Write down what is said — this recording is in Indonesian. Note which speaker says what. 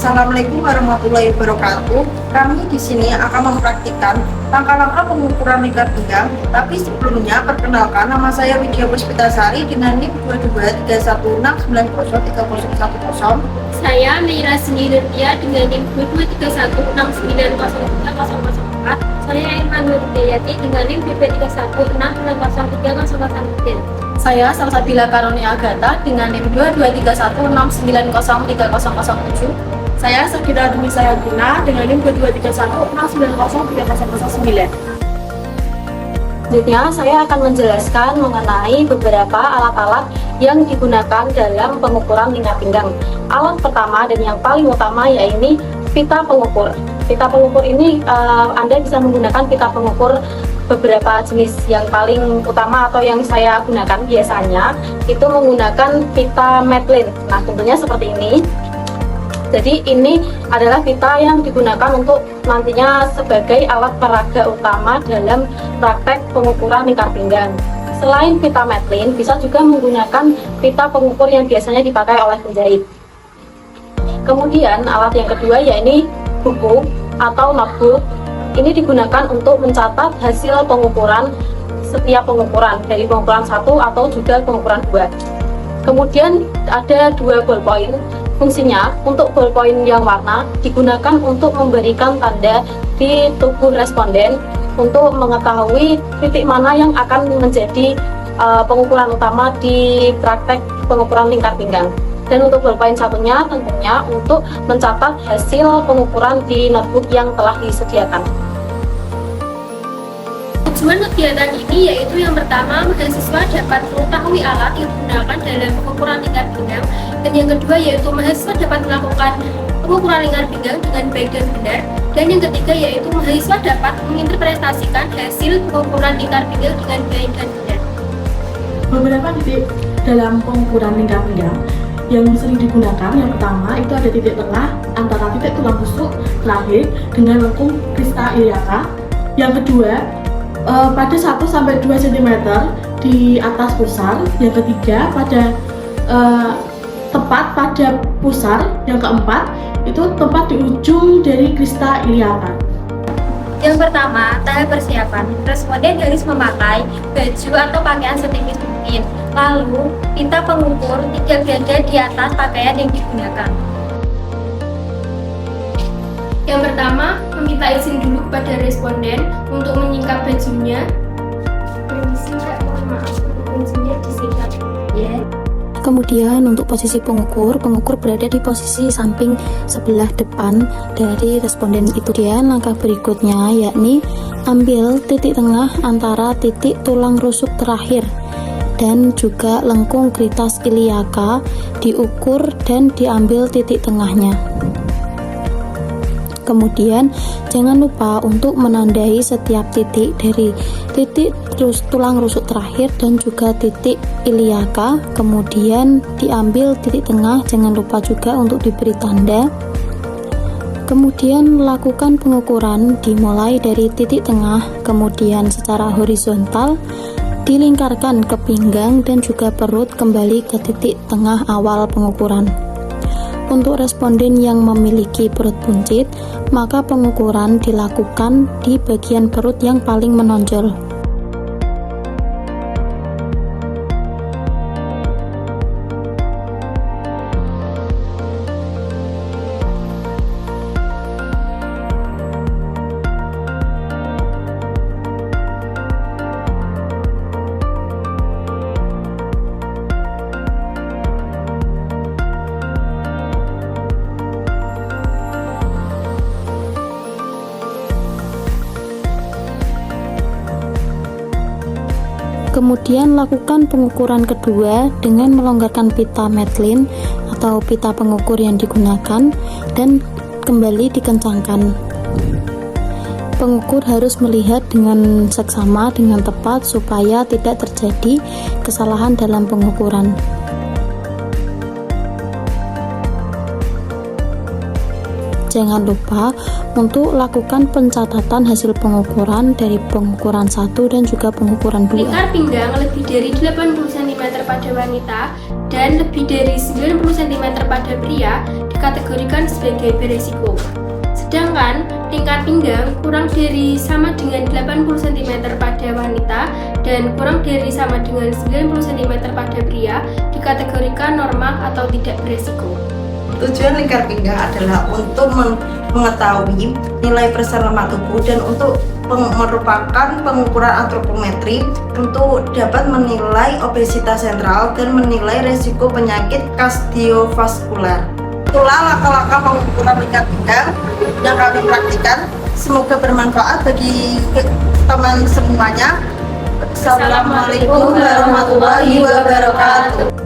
Speaker 1: Assalamualaikum warahmatullahi wabarakatuh. Kami di sini akan mempraktikkan langkah-langkah pengukuran lingkar pinggang. Tapi sebelumnya, perkenalkan, nama saya Widya Puspitasari dengan NIM 223169031010.
Speaker 2: Saya Meira Seni Nurtia dengan NIM 2231690304. Saya Irma Nurdayati dengan NIM 2231603003.
Speaker 3: Saya Salsabila Karunia Agatha dengan NIM 223169030007.
Speaker 4: Saya Sakira Demi Sayaguna dengan NIM 223169030009.
Speaker 3: Selanjutnya, saya akan menjelaskan mengenai beberapa alat-alat yang digunakan dalam pengukuran lingkar pinggang. Alat pertama dan yang paling utama yaitu pita pengukur. Pita pengukur ini Anda bisa menggunakan pita pengukur beberapa jenis. Yang paling utama atau yang saya gunakan biasanya itu menggunakan pita Metlin. Nah, tentunya seperti ini. Jadi ini adalah pita yang digunakan untuk nantinya sebagai alat peraga utama dalam praktek pengukuran lingkar pinggang. Selain pita Metlin, bisa juga menggunakan pita pengukur yang biasanya dipakai oleh penjahit. Kemudian alat yang kedua yaitu buku atau notebook. Ini digunakan untuk mencatat hasil pengukuran setiap pengukuran, dari pengukuran 1 atau juga pengukuran 2. Kemudian ada 2 ballpoint. Fungsinya untuk ballpoint yang warna digunakan untuk memberikan tanda di tubuh responden untuk mengetahui titik mana yang akan menjadi pengukuran utama di praktek pengukuran lingkar pinggang. Dan untuk ballpoint satunya tentunya untuk mencatat hasil pengukuran di notebook yang telah disediakan.
Speaker 2: Tujuan kegiatan ini yaitu yang pertama, mahasiswa dapat mengetahui alat yang digunakan dalam pengukuran lingkar pinggang, dan yang kedua yaitu mahasiswa dapat melakukan pengukuran lingkar pinggang dengan baik dan benar, dan yang ketiga yaitu mahasiswa dapat menginterpretasikan hasil pengukuran lingkar pinggang dengan baik dan benar.
Speaker 4: Beberapa titik dalam pengukuran lingkar pinggang yang sering digunakan, yang pertama itu ada titik tengah antara titik tulang rusuk terakhir dengan lengkung krista iliaka. Yang kedua pada 1-2 cm di atas pusar. Yang ketiga tepat pada pusar. Yang keempat itu tepat di ujung dari krista iliaka.
Speaker 2: Yang pertama, tahap persiapan. Responden harus memakai baju atau pakaian setipis mungkin. Lalu, pita pengukur tidak berada di atas pakaian yang digunakan. Yang pertama, meminta izin dulu kepada responden untuk menyingkap bajunya. Permisi, Kak, mohon maaf, bajunya disingkap. Ya.
Speaker 5: Kemudian untuk posisi pengukur berada di posisi samping sebelah depan dari responden itu. Kemudian langkah berikutnya yakni ambil titik tengah antara titik tulang rusuk terakhir dan juga lengkung kritas iliaka, diukur dan diambil titik tengahnya. Kemudian jangan lupa untuk menandai setiap titik dari titik tulang rusuk terakhir dan juga titik iliaka, kemudian diambil titik tengah, jangan lupa juga untuk diberi tanda. Kemudian lakukan pengukuran dimulai dari titik tengah, kemudian secara horizontal dilingkarkan ke pinggang dan juga perut kembali ke titik tengah awal pengukuran. Untuk responden yang memiliki perut buncit, maka pengukuran dilakukan di bagian perut yang paling menonjol. Kemudian lakukan pengukuran kedua dengan melonggarkan pita Metlin atau pita pengukur yang digunakan dan kembali dikencangkan. Pengukur harus melihat dengan seksama, dengan tepat supaya tidak terjadi kesalahan dalam pengukuran. Jangan lupa untuk lakukan pencatatan hasil pengukuran dari pengukuran 1 dan juga pengukuran 2.
Speaker 2: Lingkar pinggang lebih dari 80 cm pada wanita dan lebih dari 90 cm pada pria dikategorikan sebagai beresiko. Sedangkan tingkat pinggang kurang dari sama dengan 80 cm pada wanita dan kurang dari sama dengan 90 cm pada pria dikategorikan normal atau tidak beresiko.
Speaker 1: Tujuan lingkar pinggang adalah untuk mengetahui nilai persen lemak tubuh dan untuk merupakan pengukuran antropometri untuk dapat menilai obesitas sentral dan menilai resiko penyakit kardiovaskular. Itulah langkah-langkah pengukuran lingkar pinggang yang kami praktikkan. Semoga bermanfaat bagi teman semuanya. Assalamualaikum warahmatullahi wabarakatuh.